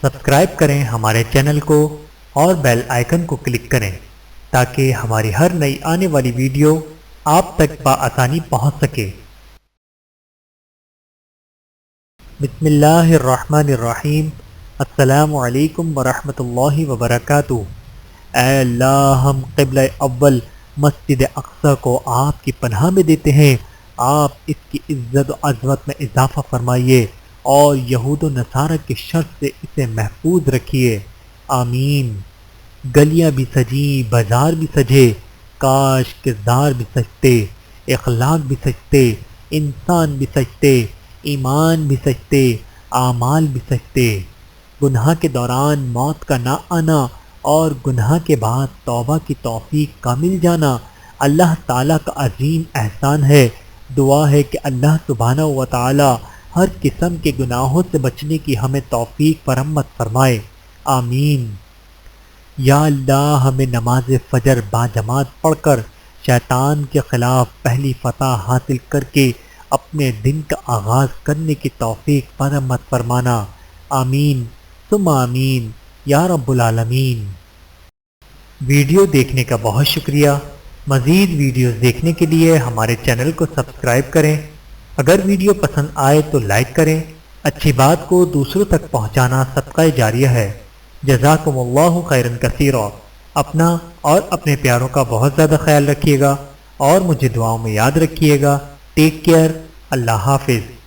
Subscribe کریں ہمارے channel کو اور بیل آئیکن کو کلک کریں تاکہ ہماری ہر نئی آنے والی ویڈیو آپ تک بآسانی پہنچ سکے۔ بسم اللہ الرحمن الرحیم۔ السلام علیکم ورحمۃ اللہ وبرکاتہ۔ اے اللہ، ہم قبلہ اول مسجد اقصی کو آپ کی پناہ میں دیتے ہیں، آپ اس کی عزت و عظمت میں اضافہ فرمائیے اور یہود و نصارہ کے شر سے اسے محفوظ رکھیے، آمین۔ گلیاں بھی سجیں، بازار بھی سجے، کاش کردار بھی سجتے، اخلاق بھی سجتے، انسان بھی سجتے، ایمان بھی سجتے، اعمال بھی سجتے۔ گناہ کے دوران موت کا نہ آنا اور گناہ کے بعد توبہ کی توفیق کا مل جانا اللہ تعالیٰ کا عظیم احسان ہے۔ دعا ہے کہ اللہ سبحانہ و تعالیٰ ہر قسم کے گناہوں سے بچنے کی ہمیں توفیق فرمت فرمائے، آمین۔ یا اللہ، ہمیں نماز فجر باجماعت پڑھ کر شیطان کے خلاف پہلی فتح حاصل کر کے اپنے دن کا آغاز کرنے کی توفیق فرمت فرمانا، آمین ثم آمین یا رب العالمین۔ ویڈیو دیکھنے کا بہت شکریہ۔ مزید ویڈیوز دیکھنے کے لیے ہمارے چینل کو سبسکرائب کریں۔ اگر ویڈیو پسند آئے تو لائک کریں۔ اچھی بات کو دوسروں تک پہنچانا صدقہ جاریہ ہے۔ جزاکم اللہ خیرا کثیرا۔ اپنا اور اپنے پیاروں کا بہت زیادہ خیال رکھیے گا اور مجھے دعاؤں میں یاد رکھیے گا۔ Take care. اللہ حافظ۔